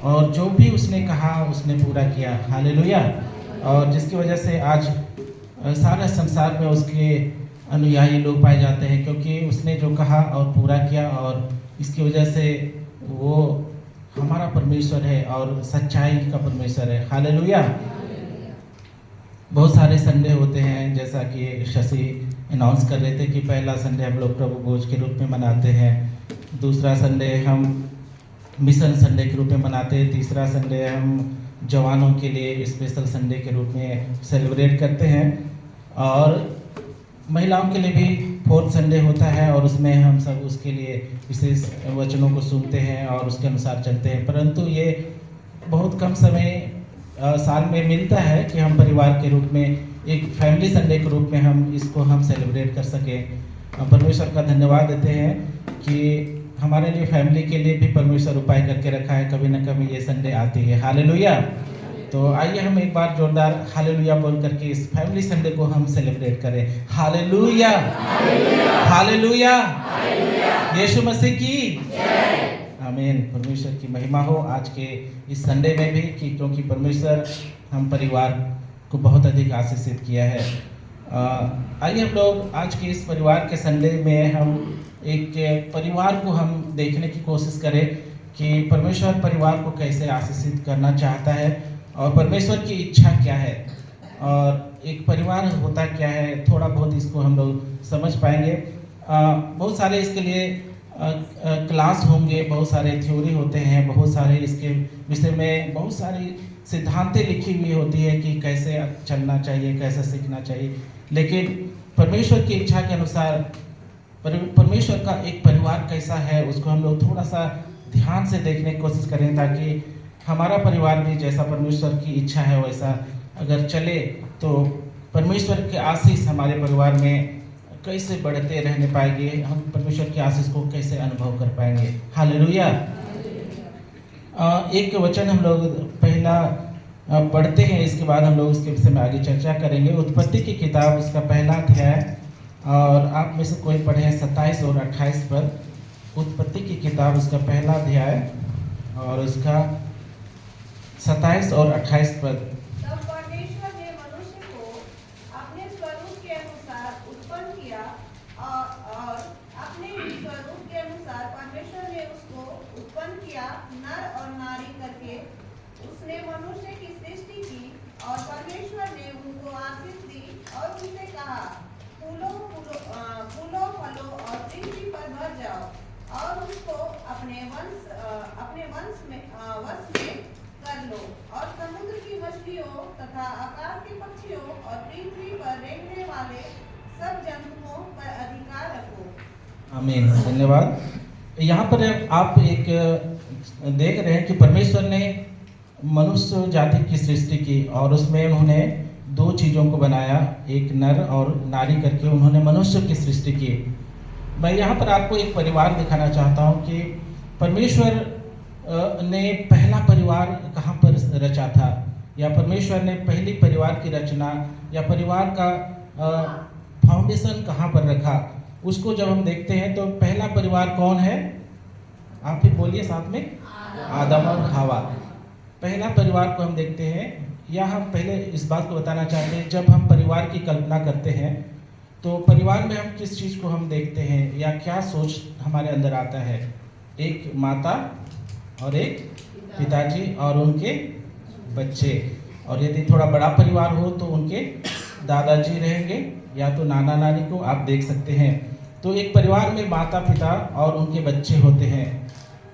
और जो भी उसने कहा उसने पूरा किया। हालेलुया। और जिसकी वजह से आज सारे संसार में उसके अनुयायी लोग पाए जाते हैं, क्योंकि उसने जो कहा और पूरा किया, और इसकी वजह से वो हमारा परमेश्वर है और सच्चाई का परमेश्वर है। हालेलुया। बहुत सारे संडे होते हैं, जैसा कि शशि अनाउंस कर रहे थे कि पहला संडे हम लोग प्रभु भोज के रूप में मनाते हैं, दूसरा संडे हम मिशन संडे के रूप में मनाते हैं, तीसरा संडे हम जवानों के लिए स्पेशल संडे के रूप में सेलिब्रेट करते हैं, और महिलाओं के लिए भी फोर्थ संडे होता है, और उसमें हम सब उसके लिए विशेष वचनों को सुनते हैं और उसके अनुसार चलते हैं। परंतु ये बहुत कम समय साल में मिलता है कि हम परिवार के रूप में एक फैमिली संडे के रूप में हम सेलिब्रेट कर सकें। परमेश्वर का धन्यवाद देते हैं कि हमारे लिए फैमिली के लिए भी परमेश्वर उपाय करके रखा है, कभी ना कभी ये संडे आती है। हालेलुया। तो आइए हम एक बार जोरदार हालेलुया बोल करके इस फैमिली संडे को हम सेलिब्रेट करें। हालेलुया, हालेलुया, यीशु मसीह की आमीन। परमेश्वर की महिमा हो आज के इस संडे में भी, कि क्योंकि परमेश्वर हम परिवार को बहुत अधिक आशीषित किया है। आइए हम लोग आज के इस परिवार के संडे में हम एक परिवार को हम देखने की कोशिश करें कि परमेश्वर परिवार को कैसे आशीषित करना चाहता है और परमेश्वर की इच्छा क्या है, और एक परिवार होता क्या है, थोड़ा बहुत इसको हम लोग समझ पाएंगे। बहुत सारे इसके लिए क्लास होंगे, बहुत सारे थ्योरी होते हैं, बहुत सारे इसके विषय में बहुत सारी सिद्धांतें लिखी हुई होती है कि कैसे चलना चाहिए, कैसे सीखना चाहिए। लेकिन परमेश्वर की इच्छा के अनुसार परमेश्वर का एक परिवार कैसा है उसको हम लोग थोड़ा सा ध्यान से देखने की कोशिश करें, ताकि हमारा परिवार भी जैसा परमेश्वर की इच्छा है वैसा अगर चले तो परमेश्वर के आशीष हमारे परिवार में कैसे बढ़ते रहने पाएंगे, हम परमेश्वर की आशीष को कैसे अनुभव कर पाएंगे। हालेलुया। एक वचन हम लोग पहला पढ़ते हैं, इसके बाद हम लोग इसके विषय में आगे चर्चा करेंगे। उत्पत्ति की किताब उसका पहला अध्याय, और आप में से कोई पढ़े 27 और 28 पर। उत्पत्ति की किताब उसका पहला अध्याय और उसका 27 और 28 पद। तब परमेश्वर ने मनुष्य को अपने स्वरूप के अनुसार उत्पन्न किया, और अपने स्वरूप के अनुसार परमेश्वर ने उसको उत्पन्न किया, नर और नारी करके उसने मनुष्य की सृष्टि की। और परमेश्वर ने उनको आशीष दी और उनसे कहा, फूलो फलो और पृथ्वी पर भर जाओ, और उसको अपने वंश में कर लो, और समुद्र की मछलियों तथा आकाश के पक्षियों और पृथ्वी पर रेंगने वाले सब जंतुओं पर अधिकार रखो। आमीन, धन्यवाद। यहाँ पर आप एक देख रहे हैं कि परमेश्वर ने मनुष्य जाति की सृष्टि की, और उसमें उन्होंने दो चीज़ों को बनाया, एक नर और नारी करके उन्होंने मनुष्य की सृष्टि की। मैं यहाँ पर आपको एक परिवार दिखाना चाहता हूँ कि परमेश्वर ने पहला परिवार कहाँ पर रचा था, या परमेश्वर ने पहली परिवार की रचना या परिवार का फाउंडेशन कहाँ पर रखा, उसको जब हम देखते हैं तो पहला परिवार कौन है, आप ही बोलिए साथ में, आदम और हवा। पहला परिवार को हम देखते हैं। या हम पहले इस बात को बताना चाहते हैं, जब हम परिवार की कल्पना करते हैं तो परिवार में हम किस चीज़ को हम देखते हैं या क्या सोच हमारे अंदर आता है। एक माता और एक पिताजी और उनके बच्चे, और यदि थोड़ा बड़ा परिवार हो तो उनके दादाजी रहेंगे या तो नाना नानी को आप देख सकते हैं। तो एक परिवार में माता पिता और उनके बच्चे होते हैं,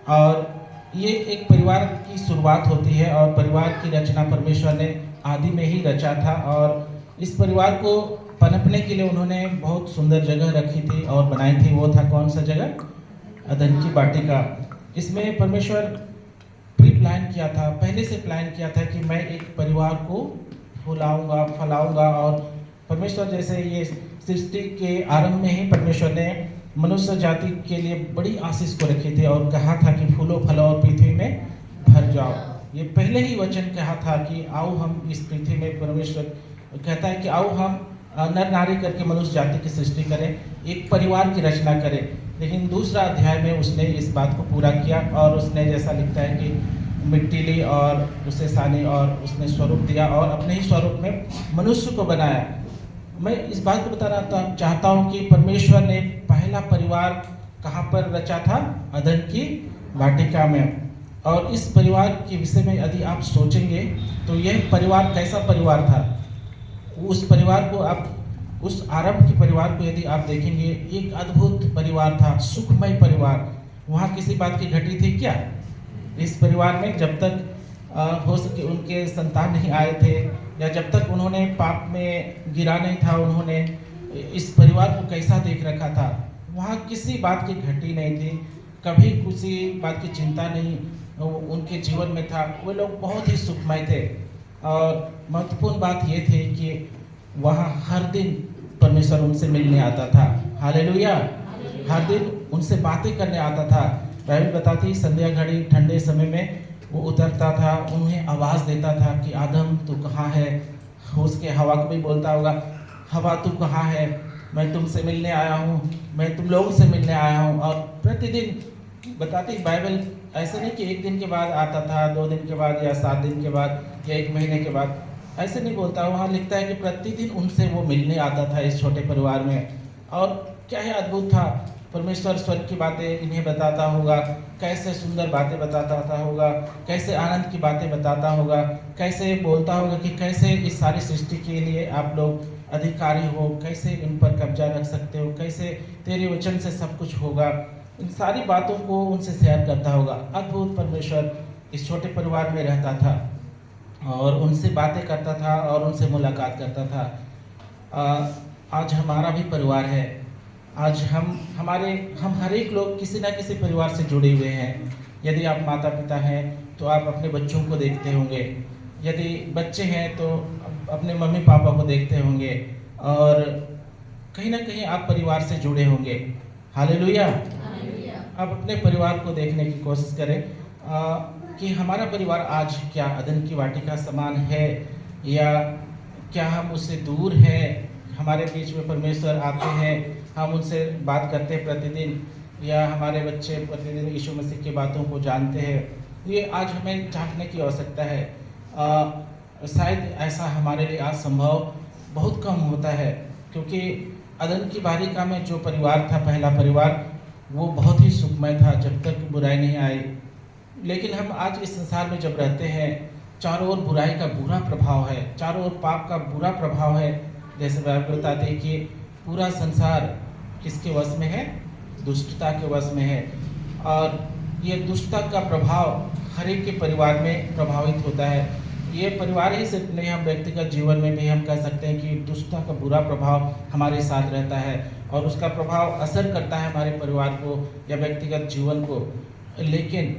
और ये एक परिवार की शुरुआत होती है, और परिवार की रचना परमेश्वर ने आदि में ही रचा था। और इस परिवार को पनपने के लिए उन्होंने बहुत सुंदर जगह रखी थी और बनाई थी। वो था कौन सा जगह, अदन की वाटिका। इसमें परमेश्वर प्री प्लान किया था, पहले से प्लान किया था कि मैं एक परिवार को फुलाऊंगा फैलाऊंगा। और परमेश्वर जैसे ये सृष्टि के आरंभ में ही परमेश्वर ने मनुष्य जाति के लिए बड़ी आशीष को रखी थी और कहा था कि फूलो फलो और पृथ्वी में भर जाओ। ये पहले ही वचन कहा था कि आओ हम इस पृथ्वी में, परमेश्वर कहता है कि आओ हम नर नारी करके मनुष्य जाति की सृष्टि करें, एक परिवार की रचना करें। लेकिन दूसरा अध्याय में उसने इस बात को पूरा किया, और उसने जैसा लिखता है कि मिट्टी ली और उसे सानी और उसने स्वरूप दिया और अपने ही स्वरूप में मनुष्य को बनाया। मैं इस बात को बताना चाहता हूँ कि परमेश्वर ने पहला परिवार कहाँ पर रचा था? अदन की वाटिका में। और इस परिवार के विषय में यदि आप सोचेंगे तो यह परिवार कैसा परिवार था? उस परिवार को आप, उस आरंभ के परिवार को यदि आप देखेंगे, एक अद्भुत परिवार था, सुखमय परिवार। वहाँ किसी बात की घटी थी क्या? इस परिवार में जब तक हो सके उनके संतान नहीं आए थे, या जब तक उन्होंने पाप में गिरा नहीं था, उन्होंने इस परिवार को कैसा देख रखा था? वहाँ किसी बात की घटी नहीं थी, कभी किसी बात की चिंता नहीं उनके जीवन में था। वे लोग बहुत ही सुखमय थे। और महत्वपूर्ण बात ये थी कि वहाँ हर दिन परमेश्वर उनसे मिलने आता था। हालेलुया! हर दिन उनसे बातें करने आता था। बाइबल बताती संध्या घड़ी ठंडे समय में वो उतरता था, उन्हें आवाज़ देता था कि आदम तू कहाँ है? उसके हवा को भी बोलता होगा, हवा तू कहाँ है? मैं तुमसे मिलने आया हूँ, मैं तुम लोगों से मिलने आया हूँ। और प्रतिदिन बताती बाइबल, ऐसे नहीं कि एक दिन के बाद आता था, 2 दिन के बाद या 7 दिन के बाद या 1 महीने के बाद, ऐसे नहीं बोलता। वहाँ लिखता है कि प्रतिदिन उनसे वो मिलने आता था इस छोटे परिवार में। और क्या है अद्भुत था, परमेश्वर स्वर्ग की बातें इन्हें बताता होगा, कैसे सुंदर बातें बताता होगा, कैसे आनंद की बातें बताता होगा, कैसे बोलता होगा कि कैसे इस सारी सृष्टि के लिए आप लोग अधिकारी हो, कैसे इन पर कब्जा रख सकते हो, कैसे तेरे वचन से सब कुछ होगा। इन सारी बातों को उनसे शेयर करता होगा। अद्भुत परमेश्वर इस छोटे परिवार में रहता था और उनसे बातें करता था और उनसे मुलाकात करता था। आज हमारा भी परिवार है। आज हम हर एक लोग किसी ना किसी परिवार से जुड़े हुए हैं। यदि आप माता पिता हैं तो आप अपने बच्चों को देखते होंगे, यदि बच्चे हैं तो अपने मम्मी पापा को देखते होंगे, और कहीं ना कहीं आप परिवार से जुड़े होंगे। हालेलुया! आप अपने परिवार को देखने की कोशिश करें कि हमारा परिवार आज क्या अदन की वाटिका समान है, या क्या हम उससे दूर हैं? हमारे बीच में परमेश्वर आते हैं, हम उनसे बात करते हैं प्रतिदिन, या हमारे बच्चे प्रतिदिन यीशु मसीह की बातों को जानते हैं? ये आज हमें झांकने की आवश्यकता है। शायद ऐसा हमारे लिए आज संभव बहुत कम होता है, क्योंकि अदन की वाटिका में जो परिवार था, पहला परिवार, वो बहुत ही सुखमय था जब तक बुराई नहीं आई। लेकिन हम आज इस संसार में जब रहते हैं, चारों ओर बुराई का बुरा प्रभाव है, चारों ओर पाप का बुरा प्रभाव है। जैसे बाइबल बताते हैं कि पूरा संसार किसके वश में है? दुष्टता के वश में है। और ये दुष्टता का प्रभाव हर एक के परिवार में प्रभावित होता है। ये परिवार ही सिर्फ नहीं, हम व्यक्तिगत जीवन में भी हम कह सकते हैं कि दुष्टता का बुरा प्रभाव हमारे साथ रहता है और उसका प्रभाव असर करता है हमारे परिवार को या व्यक्तिगत जीवन को। लेकिन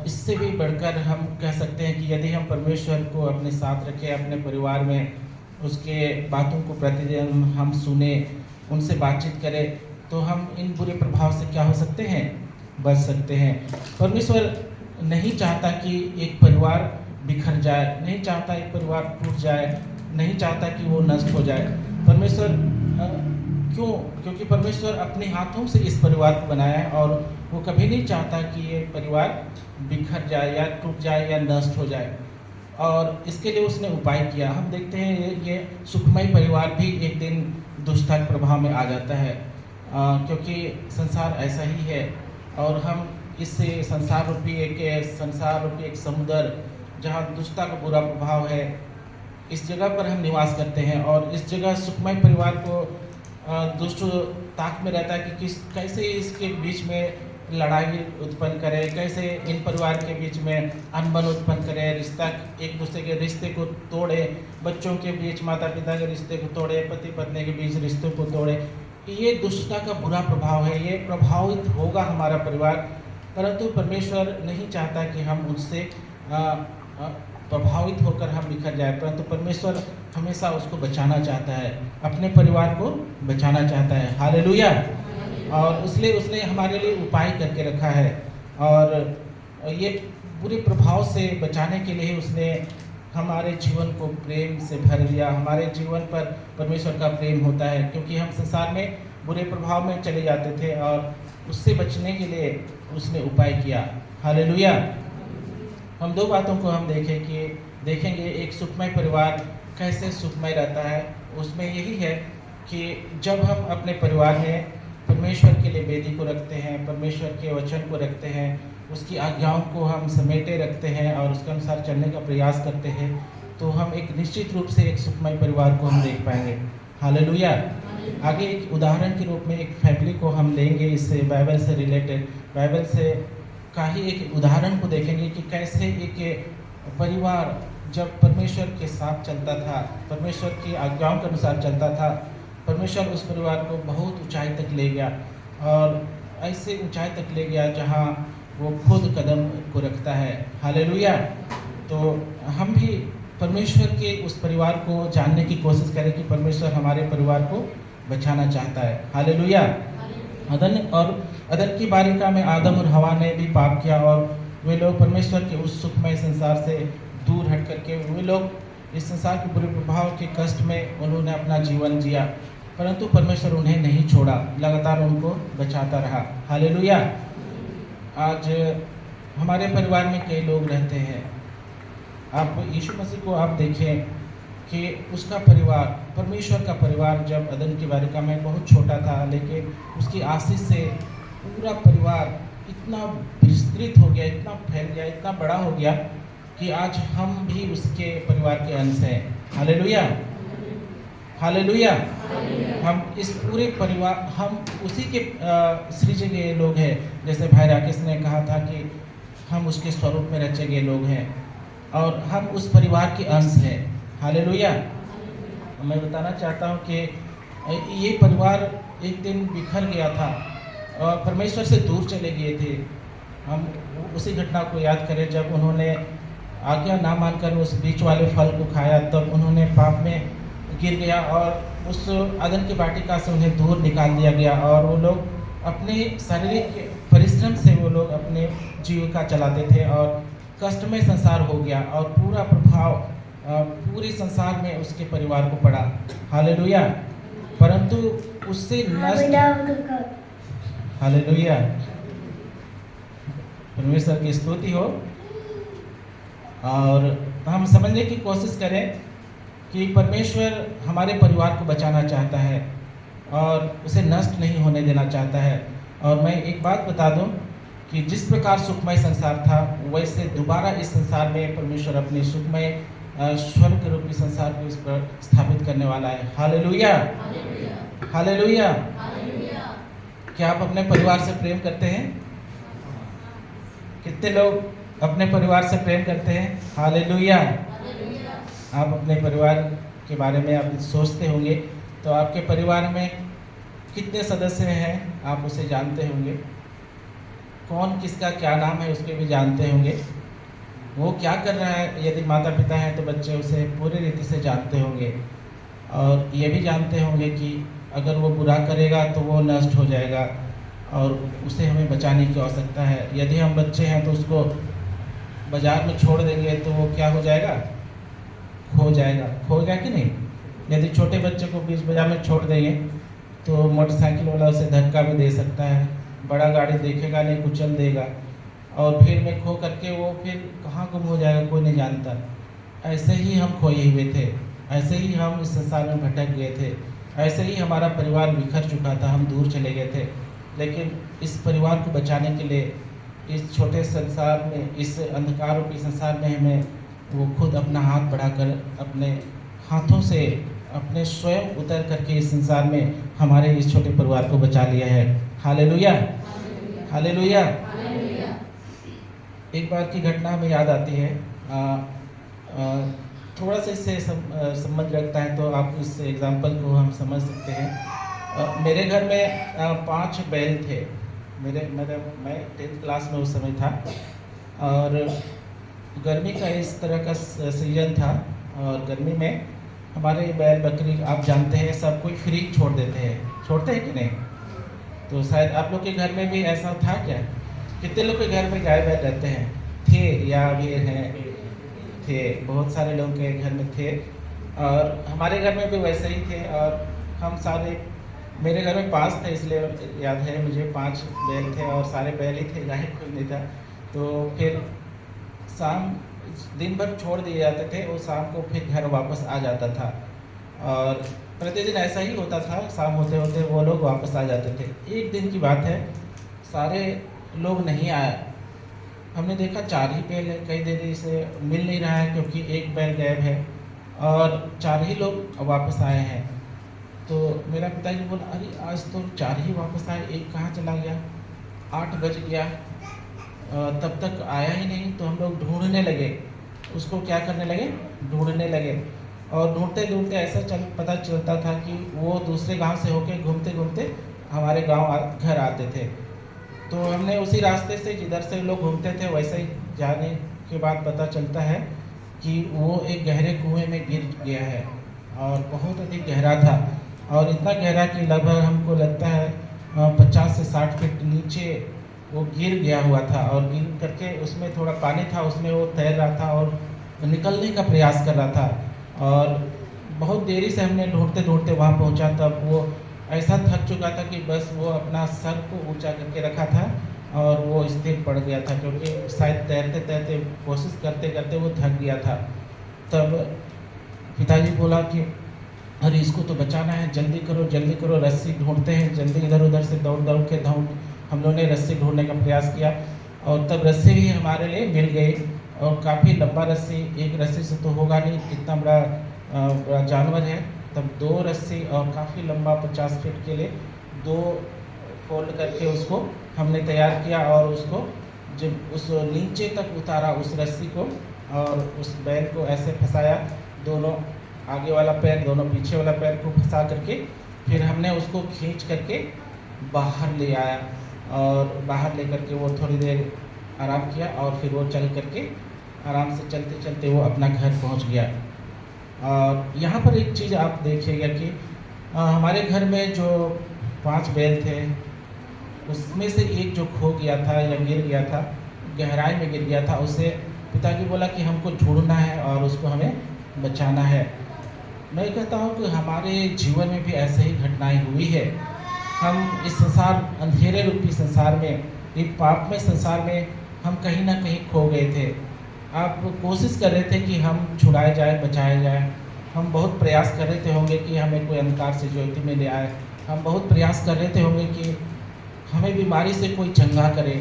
इससे भी बढ़कर हम कह सकते हैं कि यदि हम परमेश्वर को अपने साथ रखें, अपने परिवार में उसके बातों को प्रतिदिन हम सुने, उनसे बातचीत करें, तो हम इन बुरे प्रभाव से क्या हो सकते हैं? बच सकते हैं। परमेश्वर नहीं चाहता कि एक परिवार बिखर जाए, नहीं चाहता एक परिवार टूट जाए, नहीं चाहता कि वो नष्ट हो जाए। परमेश्वर क्यों? क्योंकि परमेश्वर अपने हाथों से इस परिवार को बनाया है और वो कभी नहीं चाहता कि ये परिवार बिखर जाए या टूट जाए या नष्ट हो जाए। और इसके लिए उसने उपाय किया। हम देखते हैं ये सुखमय परिवार भी एक दिन दुष्टता के प्रभाव में आ जाता है, क्योंकि संसार ऐसा ही है। और हम इससे संसार रूपी एक समुद्र, जहाँ दुष्टता का बुरा प्रभाव है, इस जगह पर हम निवास करते हैं। और इस जगह सुखमय परिवार को दुष्ट ताक में रहता है कि कैसे इसके बीच में लड़ाई उत्पन्न करे, कैसे इन परिवार के बीच में अनबन उत्पन्न करे, रिश्ता, एक दूसरे के रिश्ते को तोड़े, बच्चों के बीच माता पिता के रिश्ते को तोड़े, पति पत्नी के बीच रिश्तों को तोड़े। ये दुष्टता का बुरा प्रभाव है, ये प्रभावित होगा हमारा परिवार। परंतु परमेश्वर नहीं चाहता कि हम उससे प्रभावित होकर हम बिखर जाए, परंतु परमेश्वर हमेशा उसको बचाना चाहता है, अपने परिवार को बचाना चाहता है। हालेलुया! और इसलिए उसने हमारे लिए उपाय करके रखा है, और ये बुरे प्रभाव से बचाने के लिए उसने हमारे जीवन को प्रेम से भर दिया। हमारे जीवन पर परमेश्वर का प्रेम होता है, क्योंकि हम संसार में बुरे प्रभाव में चले जाते थे और उससे बचने के लिए उसने उपाय किया। हालेलुया! हम दो बातों को हम देखेंगे एक सुखमय परिवार कैसे सुखमय रहता है। उसमें यही है कि जब हम अपने परिवार में परमेश्वर के लिए वेदी को रखते हैं, परमेश्वर के वचन को रखते हैं, उसकी आज्ञाओं को हम समेटे रखते हैं और उसके अनुसार चलने का प्रयास करते हैं, तो हम एक निश्चित रूप से एक सुखमय परिवार को हम देख पाएंगे। हालेलुया। आगे एक उदाहरण के रूप में एक फैमिली को हम लेंगे, इससे बाइबल से रिलेटेड, बाइबल से का ही एक उदाहरण को देखेंगे कि कैसे एक परिवार जब परमेश्वर के साथ चलता था, परमेश्वर की आज्ञाओं के अनुसार चलता था, परमेश्वर उस परिवार को बहुत ऊंचाई तक ले गया और ऐसे ऊंचाई तक ले गया जहां वो खुद कदम को रखता है। हालेलुया। तो हम भी परमेश्वर के उस परिवार को जानने की कोशिश करें कि परमेश्वर हमारे परिवार को बचाना चाहता है। हालेलुया। अदन की बालिका में आदम और हवा ने भी पाप किया और वे लोग परमेश्वर के उस सुखमय संसार से दूर हट करके वे लोग इस संसार के बुरे प्रभाव के कष्ट में उन्होंने अपना जीवन जिया, परंतु परमेश्वर उन्हें नहीं छोड़ा, लगातार उनको बचाता रहा। हालेलुया। आज हमारे परिवार में कई लोग रहते हैं, आप यीशु मसीह को आप देखें कि उसका परिवार, परमेश्वर का परिवार जब अदन की बालिका में बहुत छोटा था, लेकिन उसकी आशीष से पूरा परिवार इतना विस्तृत हो गया, इतना फैल गया, इतना बड़ा हो गया कि आज हम भी उसके परिवार के अंश हैं। हालेलुया। हालेलुया। हम इस पूरे परिवार, हम उसी के सृजे गए लोग हैं। जैसे भाई राकेश ने कहा था कि हम उसके स्वरूप में रचे गए लोग हैं और हम उस परिवार के अंश हैं। हालेलुया। मैं बताना चाहता हूँ कि ये परिवार एक दिन बिखर गया था और परमेश्वर से दूर चले गए थे। हम उसी घटना को याद करें जब उन्होंने आज्ञा ना मानकर उस बीच वाले फल को खाया, तब उन्होंने पाप में गिर गया और उस अदन की वाटिका से उन्हें दूर निकाल दिया गया और वो लोग अपने शारीरिक परिश्रम से वो लोग अपने जीविका चलाते थे और कष्टमय संसार हो गया और पूरा प्रभाव पूरे संसार में उसके परिवार को पड़ा। हालेलुया। परंतु उससे नष्ट, हालेलुया, परमेश्वर की स्तुति हो। और हम समझने की कोशिश करें कि परमेश्वर हमारे परिवार को बचाना चाहता है और उसे नष्ट नहीं होने देना चाहता है। और मैं एक बात बता दूं कि जिस प्रकार सुखमय संसार था, वैसे दोबारा इस संसार में परमेश्वर अपने सुखमय स्वर्ग रूपी संसार को इस पर स्थापित करने वाला है। हालेलुया। हालेलुया। क्या आप अपने परिवार से प्रेम करते हैं? कितने लोग अपने परिवार से प्रेम करते हैं? हालेलुया। आप अपने परिवार के बारे में आप सोचते होंगे, तो आपके परिवार में कितने सदस्य हैं आप उसे जानते होंगे। कौन किसका क्या नाम है उसके भी जानते होंगे। वो क्या कर रहा है, यदि माता पिता हैं तो बच्चे उसे पूरी रीति से जानते होंगे और ये भी जानते होंगे कि अगर वो बुरा करेगा तो वो नष्ट हो जाएगा और उसे हमें बचाने की आवश्यकता है। यदि हम बच्चे हैं तो उसको बाजार में छोड़ देंगे तो वो क्या हो जाएगा, खो जाएगा। खोएगा कि नहीं? यदि छोटे बच्चे को बीच बाजार में छोड़ देंगे तो मोटरसाइकिल वाला उसे धक्का भी दे सकता है, बड़ा गाड़ी देखेगा नहीं, कुचल देगा और भीड़ में खो करके वो फिर कहाँ गुम हो जाएगा कोई नहीं जानता। ऐसे ही हम खोए हुए थे, ऐसे ही हम इस संसार में भटक गए थे, ऐसे ही हमारा परिवार बिखर चुका था, हम दूर चले गए थे। लेकिन इस परिवार को बचाने के लिए इस छोटे संसार में, इस अंधकार रूपी संसार में हमें वो खुद अपना हाथ बढ़ाकर अपने हाथों से अपने स्वयं उतर करके इस संसार में हमारे इस छोटे परिवार को बचा लिया है। हालेलुया। हालेलुया। एक बार की घटना हमें याद आती है, थोड़ा सा इससे संबंध रखता है तो आप इस एग्जाम्पल को हम समझ सकते हैं। मेरे घर में 5 बैल थे। मैं 10th क्लास में उस समय था और गर्मी का इस तरह का सीजन था और गर्मी में हमारे बैल बकरी आप जानते हैं सब कोई फ्री छोड़ देते हैं, छोड़ते हैं कि नहीं? तो शायद आप लोग के घर में भी ऐसा था क्या? कितने लोग के घर में गाय बैल रहते हैं? थे या अभी हैं? थे, बहुत सारे लोगों के घर में थे और हमारे घर में भी वैसे ही थे। और हम सारे, मेरे घर में 5 थे इसलिए याद है मुझे, 5 बैल थे और सारे बैल ही थे, गाय कोई नहीं था। तो फिर शाम दिन भर छोड़ दिए जाते थे, वो शाम को फिर घर वापस आ जाता था। और प्रतिदिन ऐसा ही होता था, शाम होते होते वो लोग वापस आ जाते थे। एक दिन की बात है, सारे लोग नहीं आए। हमने देखा 4 ही बैल है, कई देरी से मिल नहीं रहा है क्योंकि एक बैल गायब है और 4 ही लोग वापस आए हैं। तो मेरा पिताजी बोला, अरे आज तो 4 ही वापस आए, एक कहाँ चला गया? 8 बज गया, तब तक आया ही नहीं। तो हम लोग ढूंढने लगे उसको, क्या करने लगे? ढूंढने लगे। और ढूंढते ढूंढते ऐसा पता चलता था कि वो दूसरे गांव से होके घूमते घूमते हमारे गांव घर आते थे। तो हमने उसी रास्ते से, जिधर से लोग घूमते थे वैसे ही जाने के बाद पता चलता है कि वो एक गहरे कुएं में गिर गया है और बहुत अधिक गहरा था। और इतना गहरा कि लगभग हमको लगता है 50 से 60 फीट नीचे वो गिर गया हुआ था। और गिर करके उसमें थोड़ा पानी था, उसमें वो तैर रहा था और निकलने का प्रयास कर रहा था। और बहुत देरी से हमने ढूंढते ढूंढते वहाँ पहुँचा, तब वो ऐसा थक चुका था कि बस वो अपना सर को ऊंचा करके रखा था और वो स्थिर पड़ गया था, क्योंकि शायद तैरते तैरते कोशिश करते करते वो थक गया था। तब पिताजी बोला कि अरे इसको तो बचाना है, जल्दी करो, रस्सी ढूंढते हैं। जल्दी इधर उधर से दौड़ दौड़ के हम लोगों ने रस्सी ढूंढने का प्रयास किया और तब रस्सी भी हमारे लिए मिल गई। और काफ़ी लंबा रस्सी, एक रस्सी से तो होगा नहीं, इतना बड़ा जानवर है। तब 2 रस्सी और काफ़ी लंबा 50 फीट के लिए 2 फोल्ड करके उसको हमने तैयार किया और उसको जब उस नीचे तक उतारा उस रस्सी को, और उस बैल को ऐसे फंसाया, दोनों आगे वाला पैर दोनों पीछे वाला पैर को फंसा करके फिर हमने उसको खींच करके बाहर ले आया। और बाहर ले करके वो थोड़ी देर आराम किया और फिर वो चल करके आराम से चलते चलते वो अपना घर पहुंच गया। और यहाँ पर एक चीज़ आप देखिएगा कि हमारे घर में जो 5 बैल थे उसमें से एक जो खो गया था या गिर गया था, गहराई में गिर गया था, उसे पिताजी बोला कि हमको ढूंढना है और उसको हमें बचाना है। मैं कहता हूँ कि हमारे जीवन में भी ऐसे ही घटनाएं हुई है। हम इस संसार, अंधेरे रूपी संसार में, एक पापमय संसार में हम कहीं ना कहीं खो गए थे। आप कोशिश कर रहे थे कि हम छुड़ाए जाए, बचाए जाए। हम बहुत प्रयास कर रहे थे होंगे कि हमें कोई अंधकार से ज्योति में ले आए। हम बहुत प्रयास कर रहे थे होंगे कि हमें बीमारी से कोई चंगा करे,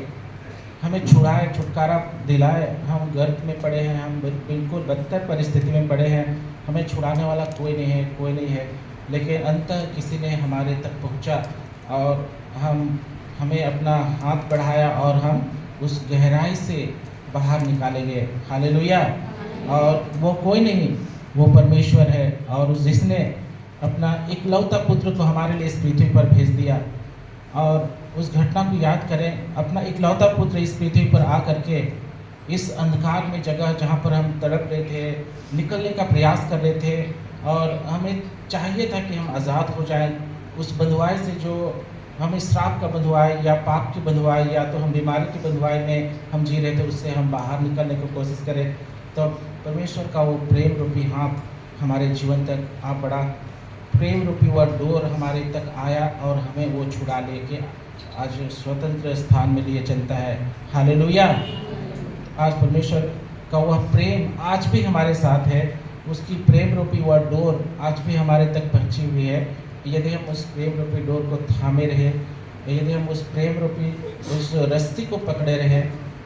हमें छुड़ाए, छुटकारा दिलाए। हम गर्त में पड़े हैं, हम बिल्कुल बदतर परिस्थिति में पड़े हैं, हमें छुड़ाने वाला कोई नहीं है। लेकिन अंततः किसी ने हमारे तक पहुंचा और हमें अपना हाथ बढ़ाया और हम उस गहराई से बाहर निकाले गए। हालेलुया। और वो कोई नहीं, वो परमेश्वर है, और जिसने अपना इकलौता पुत्र को हमारे लिए इस पृथ्वी पर भेज दिया। और उस घटना को याद करें, अपना इकलौता पुत्र इस पृथ्वी पर आ करके इस अंधकार में जगह जहाँ पर हम तड़प रहे थे, निकलने का प्रयास कर रहे थे, और हमें चाहिए था कि हम आज़ाद हो जाएं उस बंधुआई से, जो हमें श्राप का बंधुआई या पाप की बंधुआई या तो हम बीमारी की बंधुआई में हम जी रहे थे, उससे हम बाहर निकलने की कोशिश करें। तो परमेश्वर का वो प्रेम रूपी हाथ हमारे जीवन तक आ पड़ा, प्रेम रूपी वह डोर हमारे तक आया और हमें वो छुड़ा लेके आज स्वतंत्र स्थान में लिए चलता है। हालेलुया। आज परमेश्वर का वह प्रेम आज भी हमारे साथ है, उसकी प्रेम रूपी वह डोर आज भी हमारे तक पहुंची हुई है। यदि हम उस प्रेम रूपी डोर को थामे रहे, यदि हम उस प्रेम रूपी उस रस्सी को पकड़े रहे,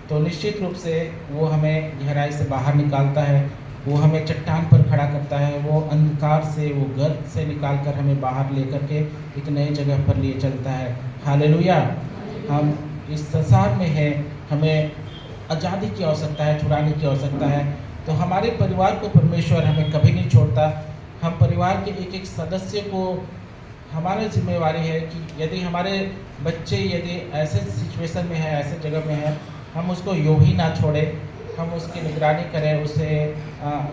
तो निश्चित रूप से वो हमें गहराई से बाहर निकालता है, वो हमें चट्टान पर खड़ा करता है, वो अंधकार से, वो गर्त से निकाल कर हमें बाहर लेकर के एक नई जगह पर लिए चलता है। हालेलुया। हम इस संसार में हैं, हमें आज़ादी की आवश्यकता है, छुड़ाने की आवश्यकता है। तो हमारे परिवार को परमेश्वर हमें कभी नहीं छोड़ता। हम परिवार के एक एक सदस्य को, हमारी जिम्मेवारी है कि यदि हमारे बच्चे यदि ऐसे सिचुएशन में है, ऐसे जगह में है, हम उसको यूँ ही ना छोड़ें, हम उसकी निगरानी करें, उसे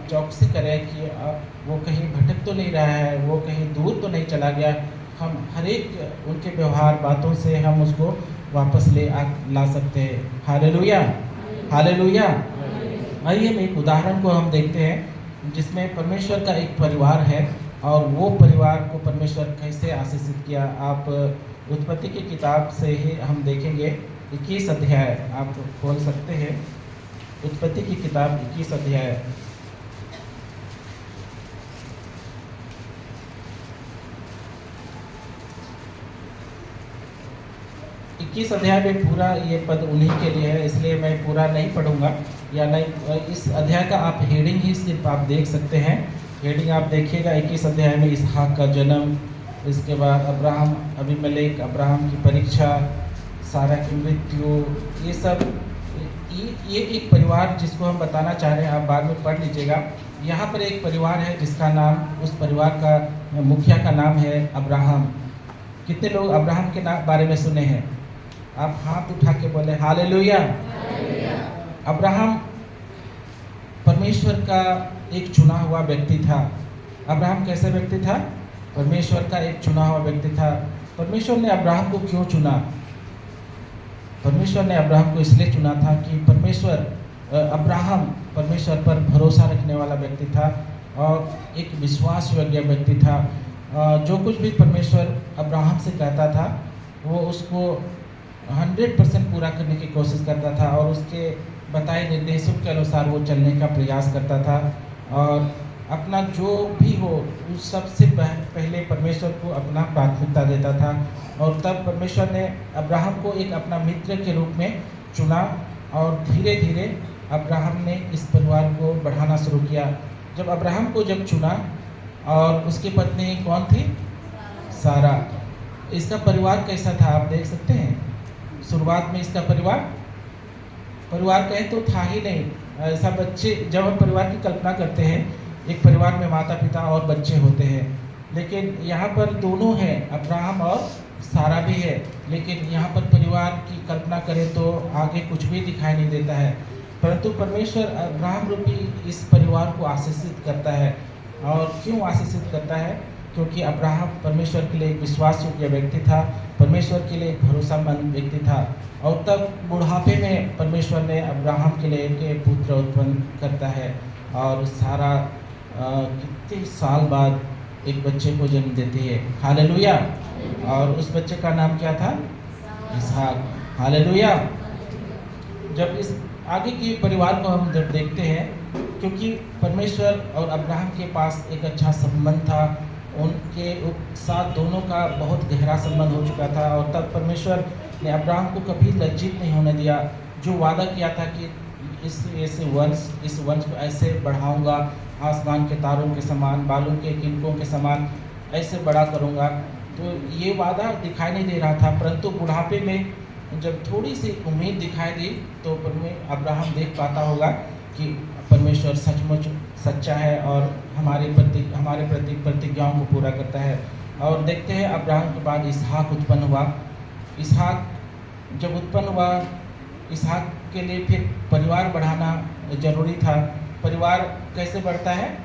चौकसी करें कि वो कहीं भटक तो नहीं रहा है, वो कहीं दूर तो नहीं चला गया। हम हर एक उनके व्यवहार, बातों से हम उसको वापस ला सकते हैं। Hallelujah, hallelujah. आइए हम एक उदाहरण को हम देखते हैं जिसमें परमेश्वर का एक परिवार है और वो परिवार को परमेश्वर कैसे आशीषित किया। आप उत्पत्ति की किताब से ही हम देखेंगे, 21 अध्याय आप खोल सकते हैं। उत्पत्ति की किताब 21 अध्याय 21 अध्याय में पूरा ये पद उन्हीं के लिए है, इसलिए मैं पूरा नहीं पढ़ूंगा या नहीं। इस अध्याय का आप हेडिंग ही सिर्फ आप देख सकते हैं। हेडिंग आप देखिएगा 21 अध्याय में इसहाक का जन्म, इसके बाद अब्राहम अबीमेलेक, अब्राहम की परीक्षा, सारा की मृत्यु, ये सब ये एक परिवार जिसको हम बताना चाह रहे हैं, आप बाद में पढ़ लीजिएगा। यहाँ पर एक परिवार है जिसका नाम, उस परिवार का मुखिया का नाम है अब्राहम। कितने लोग अब्राहम के नाम बारे में सुने हैं? आप हाथ उठा के बोले हालेलुया। अब्राहम परमेश्वर का एक चुना हुआ व्यक्ति था। अब्राहम कैसे व्यक्ति था? परमेश्वर का एक चुना हुआ व्यक्ति था। परमेश्वर ने अब्राहम को क्यों चुना? परमेश्वर ने अब्राहम को इसलिए चुना था कि अब्राहम परमेश्वर पर भरोसा रखने वाला व्यक्ति था और एक विश्वास योग्य व्यक्ति था। जो कुछ भी परमेश्वर अब्राहम से कहता था वो उसको 100% पूरा करने की कोशिश करता था और उसके बताए निर्देशों के अनुसार वो चलने का प्रयास करता था और अपना जो भी हो उस सबसे पहले परमेश्वर को अपना प्राथमिकता देता था। और तब परमेश्वर ने अब्राहम को एक अपना मित्र के रूप में चुना और धीरे धीरे अब्राहम ने इस परिवार को बढ़ाना शुरू किया। जब अब्राहम को जब चुना, और उसकी पत्नी कौन थी? सारा। इसका परिवार कैसा था आप देख सकते हैं। शुरुआत में इसका परिवार कहें तो था ही नहीं। ऐसा बच्चे, जब हम परिवार की कल्पना करते हैं, एक परिवार में माता पिता और बच्चे होते हैं, लेकिन यहाँ पर दोनों हैं, अब्राहम और सारा भी है। लेकिन यहाँ पर परिवार की कल्पना करें तो आगे कुछ भी दिखाई नहीं देता है, परंतु परमेश्वर अब्राहम रूपी इस परिवार को आशीषित करता है। और क्यों आशीषित करता है? क्योंकि अब्राहम परमेश्वर के लिए एक विश्वास योग्य व्यक्ति था, परमेश्वर के लिए एक भरोसामंद व्यक्ति था। और तब बुढ़ापे में परमेश्वर ने अब्राहम के लिए एक पुत्र उत्पन्न करता है और सारा कितने साल बाद एक बच्चे को जन्म देती है। हालेलुया। और उस बच्चे का नाम क्या था? इसहाक। हालेलुया। जब इस आगे के परिवार को हम जब देखते हैं, क्योंकि परमेश्वर और अब्राहम के पास एक अच्छा संबंध था, उनके साथ दोनों का बहुत गहरा संबंध हो चुका था। और तब परमेश्वर ने अब्राहम को कभी लज्जित नहीं होने दिया। जो वादा किया था कि इस वंश को ऐसे बढ़ाऊंगा, आसमान के तारों के समान, बालों के किनकों के समान ऐसे बड़ा करूंगा, तो ये वादा दिखाई नहीं दे रहा था। परंतु बुढ़ापे में जब थोड़ी सी उम्मीद दिखाई दी तो अब्राहम देख पाता होगा कि परमेश्वर सचमुच सच्चा है और हमारे प्रति प्रतिज्ञाओं को पूरा करता है। और देखते हैं अब्राहम के बाद इसहाक उत्पन्न हुआ। इसहाक जब उत्पन्न हुआ, इसहाक के लिए फिर परिवार बढ़ाना जरूरी था। परिवार कैसे बढ़ता है?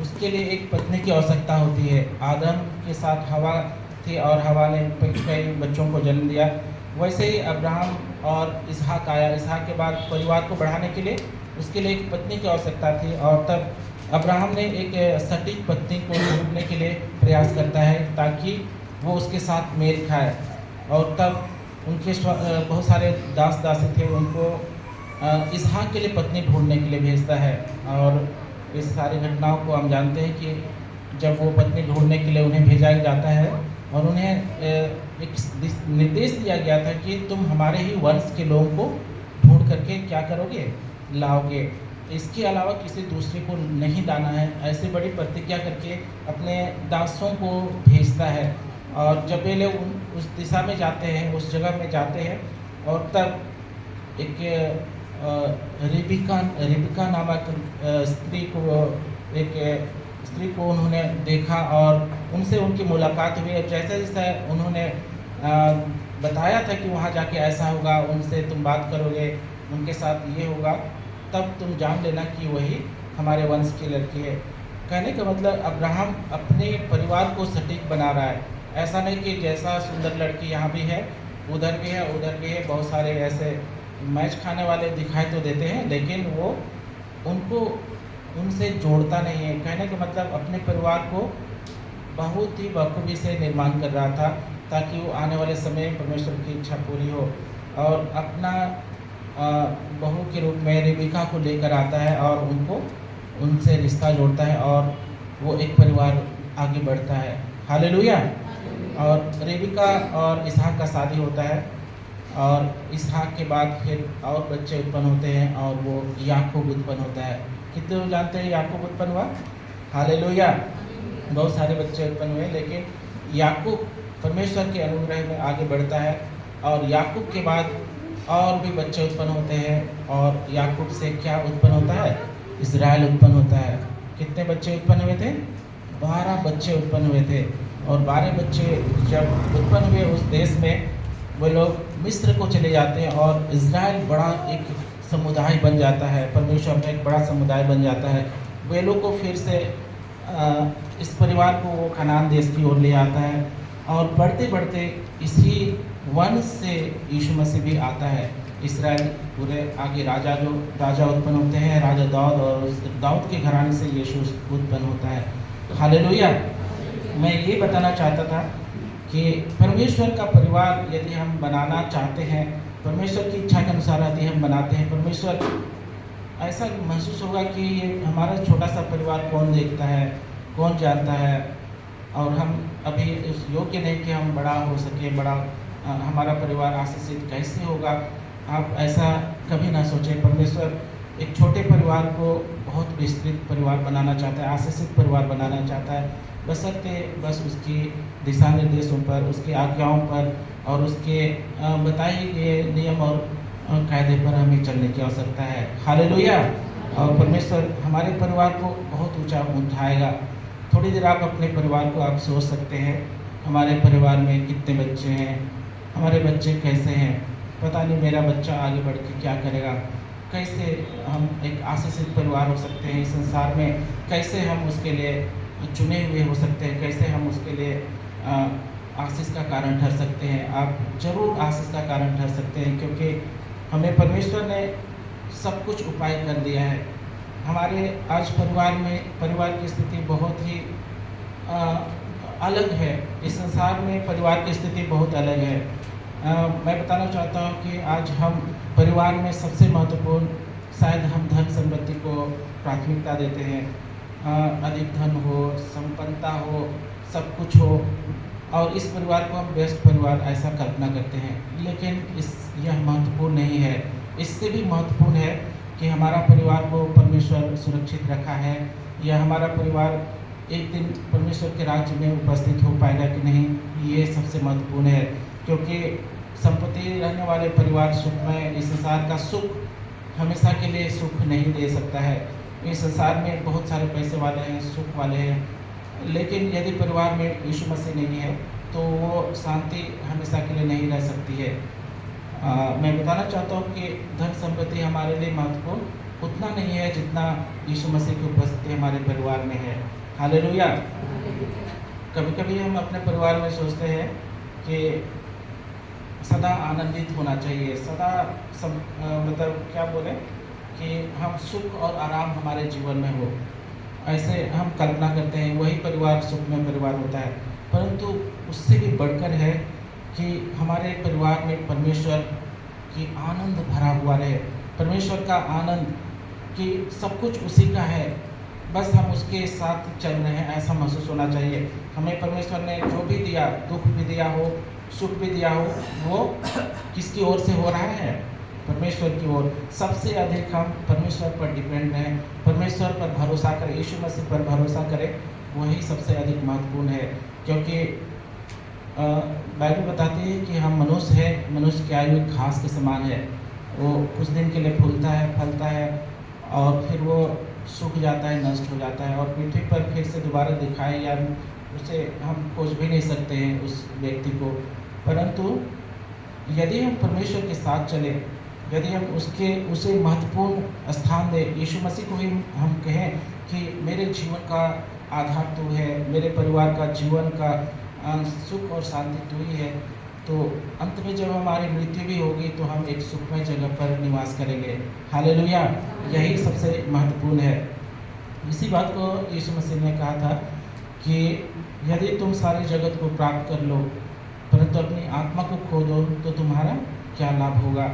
उसके लिए एक पत्नी की आवश्यकता होती है। आदम के साथ हवा थी और हवा ने कई बच्चों को जन्म दिया। वैसे ही अब्राहम और इसहाक आया। इसहाक के बाद परिवार को बढ़ाने के लिए उसके लिए एक पत्नी की आवश्यकता थी और तब अब्राहम ने एक सटीक पत्नी को ढूंढने के लिए प्रयास करता है ताकि वो उसके साथ मेल खाए। और तब उनके बहुत सारे दास दासी थे, उनको इसहाक के लिए पत्नी ढूंढने के लिए भेजता है। और इस सारी घटनाओं को हम जानते हैं कि जब वो पत्नी ढूंढने के लिए उन्हें भेजा जाता है और उन्हें एक निर्देश दिया गया था कि तुम हमारे ही वंश के लोगों को ढूंढ करके क्या करोगे? लाओगे। इसके अलावा किसी दूसरे को नहीं लाना है। ऐसे बड़ी प्रतिज्ञा करके अपने दासों को भेजता है। और जब वे लोग उस दिशा में जाते हैं, उस जगह में जाते हैं, और तब एक रिबिका नामक स्त्री को उन्होंने देखा और उनसे उनकी मुलाकात हुई। जैसे जैसे उन्होंने बताया था कि वहाँ जाके ऐसा होगा, उनसे तुम बात करोगे, उनके साथ ये होगा, तब तुम जान लेना कि वही हमारे वंश की लड़की है। कहने का मतलब अब्राहम अपने परिवार को सटीक बना रहा है। ऐसा नहीं कि जैसा सुंदर लड़की यहाँ भी है, उधर भी है, उधर भी है। बहुत सारे ऐसे मैच खाने वाले दिखाई तो देते हैं, लेकिन वो उनको उनसे जोड़ता नहीं है। कहने का मतलब अपने परिवार को बहुत ही बखूबी से निर्माण कर रहा था ताकि वो आने वाले समय परमेश्वर की इच्छा पूरी हो। और बहू के रूप में रेबिका को लेकर आता है और उनसे रिश्ता जोड़ता है और वो एक परिवार आगे बढ़ता है। हालेलुया। और रेबिका और इसहाक का शादी होता है और इसहाक के बाद फिर और बच्चे उत्पन्न होते हैं और वो याकूब उत्पन्न होता है। कितने लोग जानते हैं याकूब उत्पन्न हुआ? हालेलुया। बहुत सारे बच्चे उत्पन्न हुए, लेकिन याकूब परमेश्वर के अनुग्रह में आगे बढ़ता है और याकूब के बाद और भी बच्चे उत्पन्न होते हैं और याकूब से क्या उत्पन्न होता है? इज़राइल उत्पन्न होता है। कितने बच्चे उत्पन्न हुए थे? 12 बच्चे उत्पन्न हुए थे और 12 बच्चे जब उत्पन्न हुए उस देश में वो लोग मिस्र को चले जाते हैं और इज़राइल बड़ा एक समुदाय बन जाता है, परमेश्वर का एक बड़ा समुदाय बन जाता है। वे लोग को फिर से इस परिवार को वो कनान देश की ओर ले आता है और बढ़ते बढ़ते इसी वंश से यीशु मसीह भी आता है। इस्राएल पूरे आगे राजा उत्पन्न होते हैं, राजा दाऊद, और उस दाऊद के घराने से यीशु उत्पन्न होता है। हालेलुया। मैं ये बताना चाहता था कि परमेश्वर का परिवार यदि हम बनाना चाहते हैं, परमेश्वर की इच्छा के अनुसार यदि हम बनाते हैं, परमेश्वर ऐसा महसूस होगा कि ये हमारा छोटा सा परिवार कौन देखता है, कौन जानता है, और हम अभी उस योग्य नहीं कि हम बड़ा हो सके, हमारा परिवार आशीषित कैसे होगा। आप ऐसा कभी ना सोचें। परमेश्वर एक छोटे परिवार को बहुत विस्तृत परिवार बनाना चाहता है, आशीषित परिवार बनाना चाहता है, बशर्ते बस उसकी दिशा निर्देशों पर, उसकी आज्ञाओं पर और उसके बताए गए नियम और कायदे पर हमें चलने की आवश्यकता है। हालेलुया। और परमेश्वर हमारे परिवार को बहुत ऊंचा उठाएगा। थोड़ी देर आप अपने परिवार को आप सोच सकते हैं, हमारे परिवार में कितने बच्चे हैं, हमारे बच्चे कैसे हैं, पता नहीं मेरा बच्चा आगे बढ़ के क्या करेगा, कैसे हम एक आशीषित परिवार हो सकते हैं इस संसार में, कैसे हम उसके लिए चुने हुए हो सकते हैं, कैसे हम उसके लिए आशीष का कारण ठहर सकते हैं। आप जरूर आशीष का कारण ठहर सकते हैं, क्योंकि हमें परमेश्वर ने सब कुछ उपाय कर दिया है। हमारे आज परिवार की स्थिति बहुत ही अलग है। इस संसार में परिवार की स्थिति बहुत अलग है। मैं बताना चाहता हूँ कि आज हम परिवार में सबसे महत्वपूर्ण शायद हम धन संपत्ति को प्राथमिकता देते हैं। अधिक धन हो, संपन्नता हो, सब कुछ हो, और इस परिवार को हम बेस्ट परिवार ऐसा कल्पना करते हैं, लेकिन यह महत्वपूर्ण नहीं है। इससे भी महत्वपूर्ण है कि हमारा परिवार को परमेश्वर सुरक्षित रखा है, या हमारा परिवार एक दिन परमेश्वर के राज्य में उपस्थित हो पाएगा कि नहीं, ये सबसे महत्वपूर्ण है। क्योंकि संपत्ति रहने वाले परिवार सुखमय, इस संसार का सुख हमेशा के लिए सुख नहीं दे सकता है। इस संसार में बहुत सारे पैसे वाले हैं, सुख वाले हैं, लेकिन यदि परिवार में यीशु मसीह नहीं है तो वो शांति हमेशा के लिए नहीं रह सकती है। मैं बताना चाहता हूँ कि धन संपत्ति हमारे लिए महत्वपूर्ण उतना नहीं है जितना यीशु मसीह की उपस्थिति हमारे परिवार में है। हालेलुया। कभी कभी हम अपने परिवार में सोचते हैं कि सदा आनंदित होना चाहिए, सदा मतलब क्या बोले कि हम सुख और आराम हमारे जीवन में हो, ऐसे हम कल्पना करते हैं, वही परिवार सुखमय परिवार होता है। परंतु उससे भी बढ़कर है कि हमारे परिवार में परमेश्वर की आनंद भरा हुआ रहे, परमेश्वर का आनंद कि सब कुछ उसी का है, बस हम उसके साथ चल रहे हैं, ऐसा महसूस होना चाहिए। हमें परमेश्वर ने जो भी दिया, दुख भी दिया हो, सुख भी दिया हो, वो किसकी ओर से हो रहा है? परमेश्वर की ओर। सबसे अधिक हम परमेश्वर पर डिपेंड हैं, परमेश्वर पर भरोसा करें, यीशु मसीह पर भरोसा करें, वही सबसे अधिक महत्वपूर्ण है। क्योंकि बाइबल बताती है कि हम मनुष्य हैं, मनुष्य की आयु घास के समान है, वो कुछ दिन के लिए फूलता है, फलता है और फिर वो सूख जाता है, नष्ट हो जाता है, और पृथ्वी पर फिर से दोबारा दिखाए या उसे हम खोज भी नहीं सकते हैं उस व्यक्ति को। परंतु यदि हम परमेश्वर के साथ चले, यदि हम उसे महत्वपूर्ण स्थान दें, यीशु मसीह को ही हम कहें कि मेरे जीवन का आधार तू है, मेरे परिवार का जीवन का सुख और शांति तू ही है, तो अंत में जब हमारी मृत्यु भी होगी तो हम एक सुखमय जगह पर निवास करेंगे। हालेलुया। यही सबसे महत्वपूर्ण है। इसी बात को यीशु मसीह ने कहा था कि यदि तुम सारे जगत को प्राप्त कर लो परंतु अपनी आत्मा को खो दो तो तुम्हारा क्या लाभ होगा।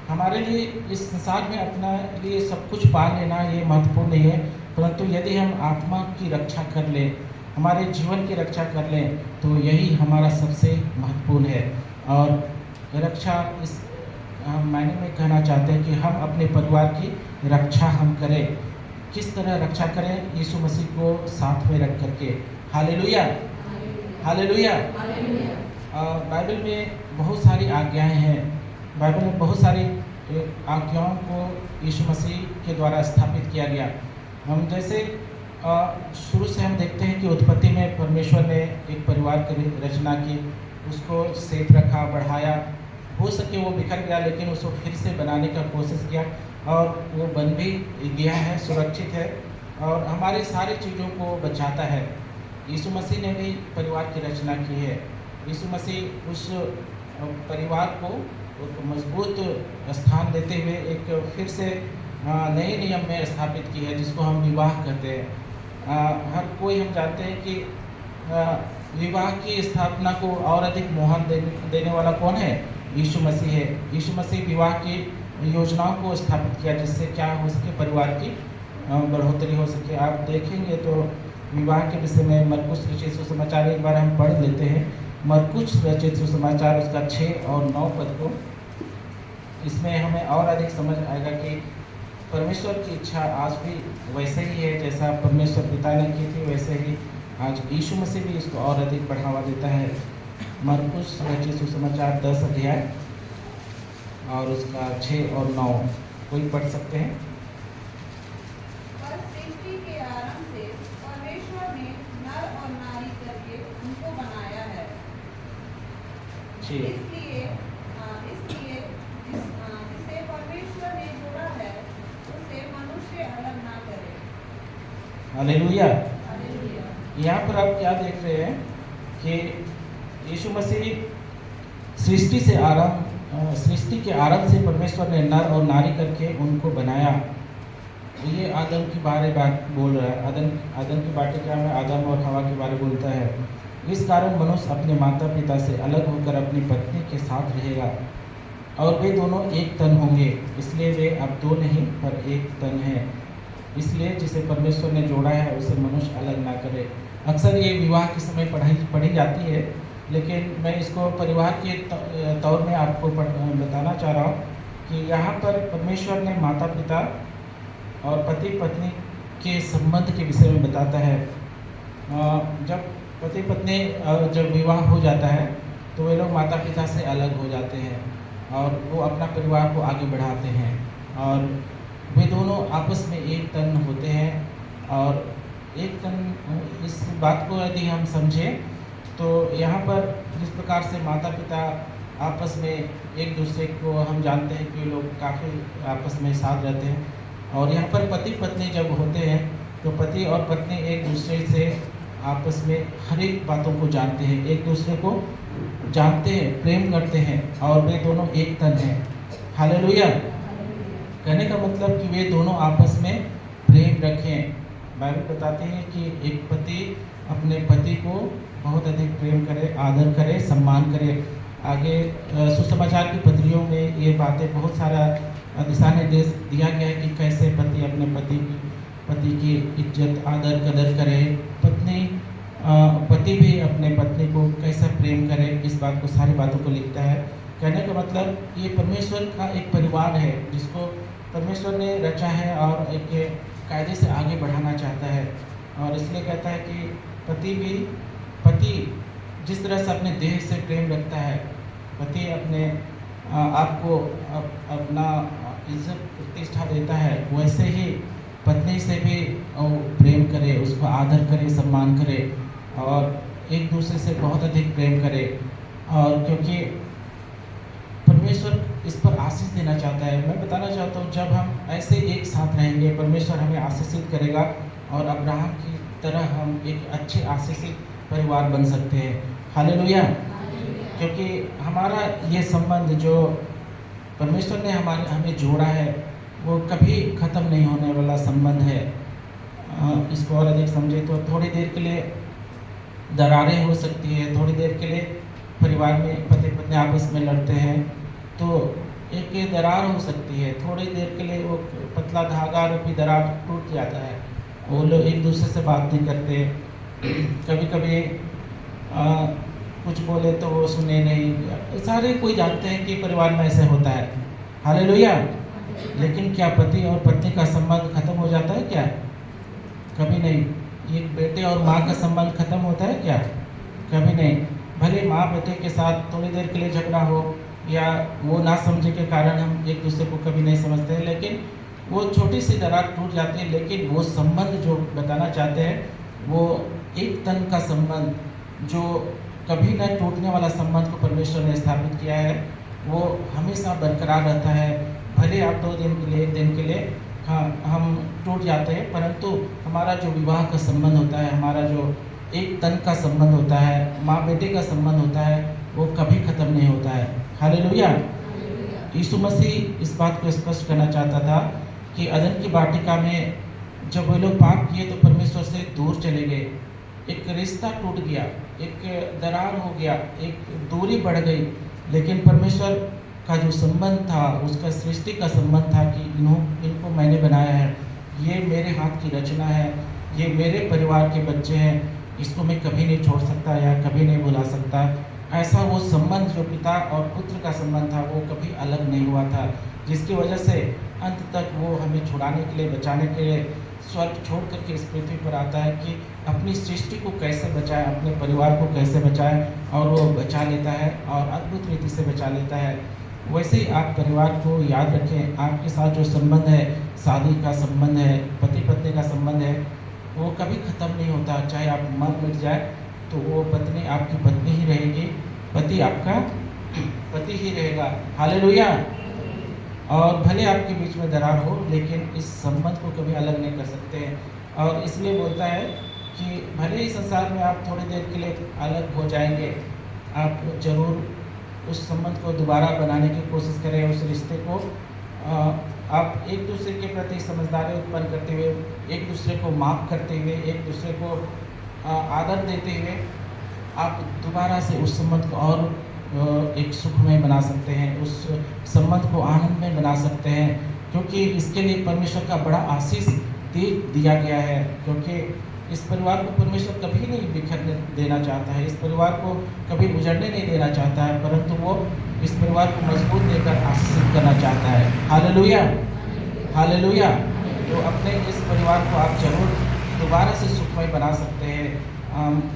हमारे लिए इस संसार में अपना लिए सब कुछ पा लेना ये महत्वपूर्ण नहीं है, परंतु यदि हम आत्मा की रक्षा कर लें, हमारे जीवन की रक्षा कर लें, तो यही हमारा सबसे महत्वपूर्ण है। और रक्षा इस मायने में कहना चाहते हैं कि हम अपने परिवार की रक्षा हम करें। किस तरह रक्षा करें? यीशु मसीह को साथ में रख करके। Hallelujah, hallelujah. बाइबल में बहुत सारी आज्ञाएं हैं। बाइबल में बहुत सारी आज्ञाओं को यीशु मसीह के द्वारा स्थापित किया गया। हम जैसे शुरू से हम देखते हैं कि उत्पत्ति में परमेश्वर ने एक परिवार की रचना की, उसको सेफ रखा, बढ़ाया। हो सके वो बिखर गया, लेकिन उसको फिर से बनाने का कोशिश किया और वो बन भी गया है, सुरक्षित है और हमारे सारी चीज़ों को बचाता है। यीशु मसीह ने भी परिवार की रचना की है। यीशु मसीह उस परिवार को एक मजबूत स्थान देते हुए एक फिर से नए नियम में स्थापित की है, जिसको हम विवाह कहते हैं। हर कोई हम जानते हैं कि विवाह की स्थापना को और अधिक मोहन देने वाला कौन है? यीशु मसीह है। यीशु मसीह विवाह की योजनाओं को स्थापित किया, जिससे क्या हो सके, परिवार की बढ़ोतरी हो सके। आप देखेंगे तो विवाह के विषय में मरकुस रचित सुसमाचार एक बार हम पढ़ लेते हैं। मरकुस रचित सुसमाचार उसका 6 और 9 पद को, इसमें हमें और अधिक समझ आएगा कि परमेश्वर की इच्छा आज भी वैसे ही है, जैसा परमेश्वर पिता ने की थी, वैसे ही आज यीशु मसीह भी इसको और अधिक बढ़ावा देता है। मरकुस रचित सुसमाचार 10 अध्याय और उसका 6 और 9 कोई पढ़ सकते हैं? पर सृष्टि के आरंभ से परमेश्वर ने नर और नारी करके उनको बनाया है। जी। इसलिए जिसे परमेश्वर ने जोड़ा है उसे मनुष्य अलग ना करे। हालेलुया। हालेलुया। यहाँ पर आप क्या देख रहे हैं कि यीशु मसीह सृष्टि के आरंभ से परमेश्वर ने नर और नारी करके उनको बनाया। ये आदम की बारे बात बोल रहा है। आदम की वाटिका में आदम और हवा के बारे बोलता है। इस कारण मनुष्य अपने माता पिता से अलग होकर अपनी पत्नी के साथ रहेगा और वे दोनों एक तन होंगे। इसलिए वे अब दो नहीं पर एक तन है। इसलिए जिसे परमेश्वर ने जोड़ा है उसे मनुष्य अलग ना करे। अक्सर ये विवाह के समय पढ़ी जाती है, लेकिन मैं इसको परिवार के तौर में आपको बताना चाह रहा हूँ कि यहाँ पर परमेश्वर ने माता पिता और पति पत्नी के संबंध के विषय में बताता है। जब पति पत्नी जब विवाह हो जाता है तो वे लोग माता पिता से अलग हो जाते हैं और वो अपना परिवार को आगे बढ़ाते हैं और वे दोनों आपस में एक तन होते हैं। और एक तन, इस बात को यदि हम समझें तो यहाँ पर जिस प्रकार से माता पिता आपस में एक दूसरे को, हम जानते हैं कि लोग काफ़ी आपस में साथ रहते हैं, और यहाँ पर पति पत्नी जब होते हैं तो पति और पत्नी एक दूसरे से आपस में हर एक बातों को जानते हैं, एक दूसरे को जानते हैं, प्रेम करते हैं और वे दोनों एक तन हैं। हालेलुया। कहने का मतलब कि वे दोनों आपस में प्रेम रखें। बाइबल बताती है कि एक पति अपने पति को बहुत अधिक प्रेम करे, आदर करे, सम्मान करे। आगे सुसमाचार की पत्रियों में ये बातें बहुत सारा दिशा निर्देश दिया गया है कि कैसे पति अपने पति की इज्जत, आदर, कदर करे। पति भी अपने पत्नी को कैसा प्रेम करे, इस बात को, सारी बातों को लिखता है। कहने का मतलब ये परमेश्वर का एक परिवार है जिसको परमेश्वर ने रचा है और एक कायदे से आगे बढ़ाना चाहता है। और इसलिए कहता है कि पति जिस तरह से अपने देह से प्रेम रखता है, पति अपने आप को अपना इज्जत प्रतिष्ठा देता है, वैसे ही पत्नी से भी प्रेम करे, उसको आदर करे, सम्मान करे और एक दूसरे से बहुत अधिक प्रेम करे। और क्योंकि परमेश्वर इस पर आशीष देना चाहता है। मैं बताना चाहता हूँ, जब हम ऐसे एक साथ रहेंगे परमेश्वर हमें आशीषित करेगा और अब्राहम की तरह हम एक अच्छे आशीषित परिवार बन सकते हैं। हालेलुया। क्योंकि हमारा ये संबंध जो परमेश्वर ने हमें जोड़ा है वो कभी ख़त्म नहीं होने वाला संबंध है। इसको और अधिक समझे तो थोड़ी देर के लिए दरारें हो सकती है, थोड़ी देर के लिए परिवार में पति पत्नी आपस में लड़ते हैं, तो एक दरार हो सकती है, थोड़ी देर के लिए वो पतला धागा रूपी दरार टूट जाता है, वो लोग एक दूसरे से बात नहीं करते। कभी कभी कुछ बोले तो वो सुने नहीं, सारे कोई जानते हैं कि परिवार में ऐसे होता है। हालेलुया। लेकिन क्या पति और पत्नी का संबंध खत्म हो जाता है क्या? कभी नहीं। एक बेटे और माँ का संबंध खत्म होता है क्या? कभी नहीं। भले माँ बेटे के साथ थोड़ी देर के लिए झगड़ा हो या वो ना समझे के कारण हम एक दूसरे को कभी नहीं समझते हैं, लेकिन वो छोटी सी दरार टूट जाती है, लेकिन वो संबंध जो बताना चाहते हैं वो एक तन का संबंध, जो कभी न टूटने वाला संबंध को परमेश्वर ने स्थापित किया है, वो हमेशा बरकरार रहता है। भले आप 2 दिन के लिए, 1 दिन के लिए हाँ हम टूट जाते हैं, परंतु हमारा जो विवाह का संबंध होता है, हमारा जो एक तन का संबंध होता है, माँ बेटे का संबंध होता है, वो कभी ख़त्म नहीं होता है। हालेलुया। यीशु मसीह इस बात को स्पष्ट करना चाहता था कि अदन की वाटिका में जब वे लोग पाप किए तो परमेश्वर से दूर चले गए, एक रिश्ता टूट गया, एक दरार हो गया, एक दूरी बढ़ गई। लेकिन परमेश्वर का जो संबंध था, उसका सृष्टि का संबंध था कि इनको मैंने बनाया है, ये मेरे हाथ की रचना है, ये मेरे परिवार के बच्चे हैं, इसको मैं कभी नहीं छोड़ सकता या कभी नहीं भुला सकता। ऐसा वो संबंध जो पिता और पुत्र का संबंध था वो कभी अलग नहीं हुआ था, जिसकी वजह से अंत तक वो हमें छुड़ाने के लिए, बचाने के लिए स्वर्ग छोड़ करके इस पृथ्वी पर आता है कि अपनी सृष्टि को कैसे बचाए, अपने परिवार को कैसे बचाए, और वो बचा लेता है और अद्भुत रीति से बचा लेता है। वैसे ही आप परिवार को याद रखें, आपके साथ जो संबंध है, शादी का संबंध है, पति पत्नी का संबंध है, वो कभी ख़त्म नहीं होता। चाहे आप मर मिट जाए तो वो पत्नी आपकी पत्नी ही रहेगी, पति आपका पति ही रहेगा। हालेलुया। और भले आपके बीच में दरार हो, लेकिन इस संबंध को कभी अलग नहीं कर सकते। और इसलिए बोलता है कि भले ही संसार में आप थोड़ी देर के लिए अलग हो जाएंगे, आप जरूर उस संबंध को दोबारा बनाने की कोशिश करें। उस रिश्ते को आप एक दूसरे के प्रति समझदारी उत्पन्न करते हुए, एक दूसरे को माफ़ करते हुए, एक दूसरे को आदर देते हुए आप दोबारा से उस संबंध को और एक सुखमय बना सकते हैं, उस संबंध को आनंदमय बना सकते हैं। क्योंकि इसके लिए परमेश्वर का बड़ा आशीष दिया गया है, क्योंकि इस परिवार को परमेश्वर कभी नहीं बिखरने देना चाहता है, इस परिवार को कभी उजड़ने नहीं देना चाहता है, परंतु वो इस परिवार को मजबूत देकर आशीषित करना चाहता है। Hallelujah, hallelujah. तो अपने इस परिवार को आप जरूर दोबारा से सुखमय बना सकते हैं।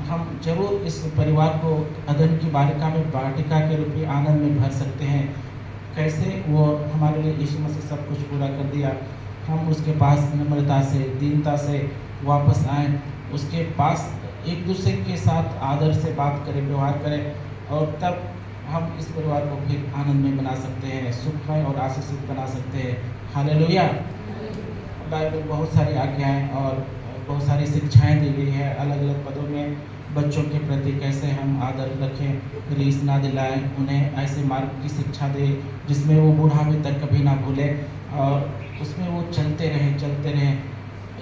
हम जरूर इस परिवार को अदन की वाटिका के रूप में आनंद में भर सकते हैं। कैसे? वो हमारे लिए यीशु मसीह सब कुछ पूरा कर दिया। हम उसके पास नम्रता से, दीनता से वापस आएँ, उसके पास एक दूसरे के साथ आदर से बात करें, व्यवहार करें, और तब हम इस परिवार को फिर आनंद में बना सकते हैं, सुखमय और आशीषित बना सकते हैं। हालेलुया। बाइबल में बहुत सारी आज्ञाएँ और बहुत सारी शिक्षाएँ दी गई है, अलग अलग पदों में। बच्चों के प्रति कैसे हम आदर रखें, रीस ना दिलाएं, उन्हें ऐसे मार्ग की शिक्षा दें जिसमें वो बुढ़ापे तक कभी ना भूलें और उसमें वो चलते रहें।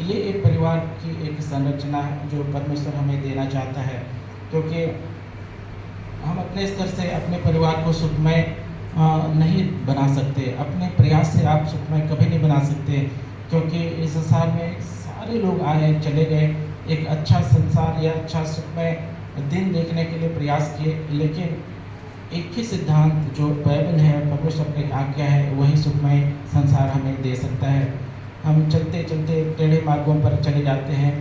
ये एक परिवार की एक संरचना है जो परमेश्वर हमें देना चाहता है, क्योंकि हम अपने स्तर से अपने परिवार को सुखमय नहीं बना सकते, अपने प्रयास से आप सुखमय कभी नहीं बना सकते, क्योंकि इस संसार में सारे लोग आए चले गए, एक अच्छा संसार या अच्छा सुखमय दिन देखने के लिए प्रयास किए, लेकिन एक ही सिद्धांत जो बाइबल है, परमेश्वर की आज्ञा है, वही सुखमय संसार हमें दे सकता है। हम चलते चलते टेढ़े मार्गों पर चले जाते हैं,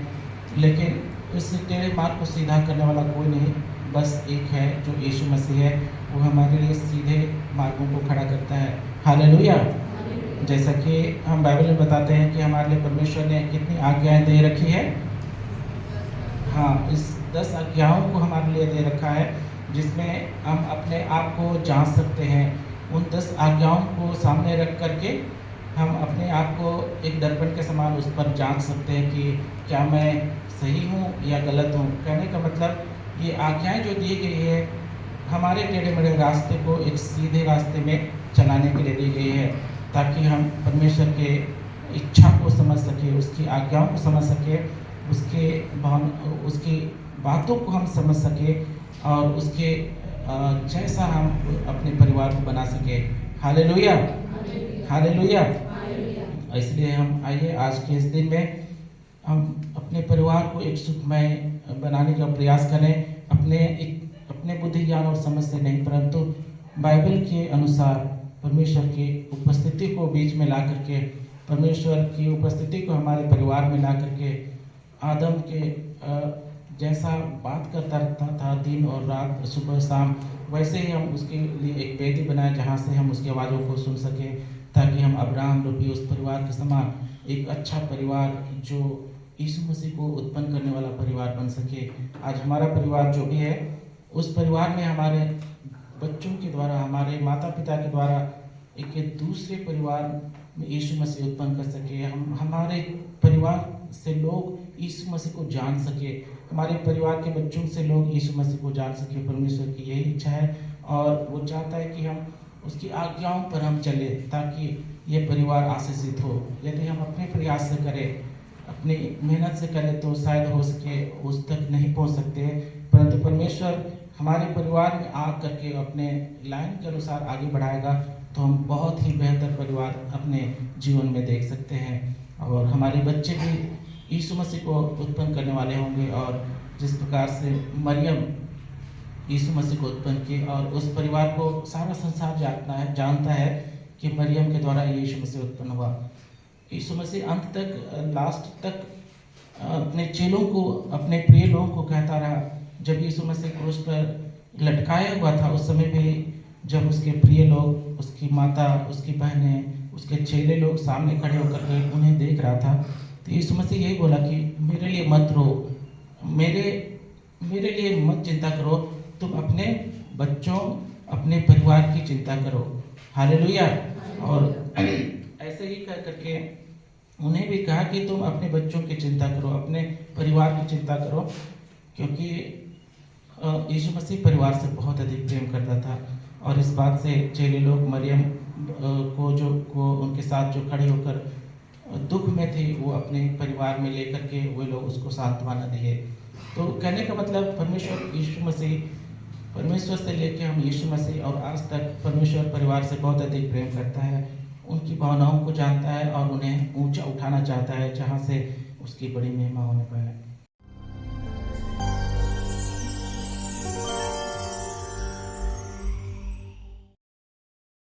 लेकिन इस टेढ़े मार्ग को सीधा करने वाला कोई नहीं, बस एक है जो यीशु मसीह है, वो हमारे लिए सीधे मार्गों को खड़ा करता है। हालेलुया। जैसा कि हम बाइबल में बताते हैं कि हमारे लिए परमेश्वर ने कितनी आज्ञाएं दे रखी है। हाँ, इस 10 आज्ञाओं को हमारे लिए दे रखा है, जिसमें हम अपने आप को जांच सकते हैं। उन 10 आज्ञाओं को सामने रख करके हम अपने आप को एक दर्पण के समान उस पर जांच सकते हैं कि क्या मैं सही हूँ या गलत हूँ। कहने का मतलब ये आज्ञाएं जो दी गई है हमारे टेढ़े मेढ़े रास्ते को एक सीधे रास्ते में चलाने के लिए दी गई है, ताकि हम परमेश्वर के इच्छा को समझ सके, उसकी आज्ञाओं को समझ सके, उसकी बातों को हम समझ सके और उसके जैसा हम अपने परिवार को बना सके। Hallelujah, hallelujah. इसलिए हम आइए आज के इस दिन में हम अपने परिवार को एक सुखमय बनाने का प्रयास करें, अपने बुद्धि ज्ञान और समझ से नहीं, परंतु बाइबल के अनुसार परमेश्वर की उपस्थिति को बीच में ला करके, परमेश्वर की उपस्थिति को हमारे परिवार में ला करके, आदम के जैसा बात करता रहता था दिन और रात, सुबह शाम, वैसे ही हम उसके लिए एक वेदी बनाए जहाँ से हम उसकी आवाज़ों को सुन सकें, ताकि हम अब्राहम रूपी उस परिवार के समान एक अच्छा परिवार जो यीशु मसीह को उत्पन्न करने वाला परिवार बन सके। आज हमारा परिवार जो भी है, उस परिवार में हमारे बच्चों के द्वारा, हमारे माता पिता के द्वारा एक दूसरे परिवार में यीशु मसीह उत्पन्न कर सके। हम हमारे परिवार से लोग यीशु मसीह को जान सके, हमारे परिवार के बच्चों से लोग यीशु मसीह को जान सके। परमेश्वर की यही इच्छा है और वो चाहता है कि हम उसकी आज्ञाओं पर हम चले, ताकि ये परिवार आशीषित हो। यदि हम अपने प्रयास से करें, अपनी मेहनत से करें, तो शायद हो सके उस तक नहीं पहुंच सकते, परंतु परमेश्वर हमारे परिवार में आ करके अपने लाइन के अनुसार आगे बढ़ाएगा, तो हम बहुत ही बेहतर परिवार अपने जीवन में देख सकते हैं। और हमारे बच्चे भी यीशु मसीह को उत्पन्न करने वाले होंगे, और जिस प्रकार से मरियम यीशु मसीह को उत्पन्न की, और उस परिवार को सारा संसार जानता है कि मरियम के द्वारा यीशु मसीह उत्पन्न हुआ। यीशु मसीह अंत तक, लास्ट तक अपने चेलों को, अपने प्रिय लोगों को कहता रहा। जब यीशु मसीह क्रूस पर लटकाया हुआ था, उस समय भी जब उसके प्रिय लोग, उसकी माता, उसकी बहनें, उसके चेले लोग सामने खड़े होकर के उन्हें देख रहा था, तो यीशु मसीह यही बोला कि मेरे लिए मत रो, मेरे लिए मत चिंता करो, तुम अपने बच्चों, अपने परिवार की चिंता करो। हालेलुया। और ऐसे ही कह करके उन्हें भी कहा कि तुम अपने बच्चों की चिंता करो, अपने परिवार की चिंता करो, क्योंकि यीशु मसीह परिवार से बहुत अधिक प्रेम करता था। और इस बात से चेले लोग मरियम को उनके साथ जो खड़े होकर दुख में थे, वो अपने परिवार में लेकर के वे लोग उसको सांत्वना दिए। तो कहने का मतलब, परमेश्वर से लेके हम यीशु मसीह और आज तक परमेश्वर परिवार से बहुत अधिक प्रेम करता है, उनकी भावनाओं को जानता है और उन्हें ऊंचा उठाना चाहता है, जहाँ से उसकी बड़ी महिमा होने पाए।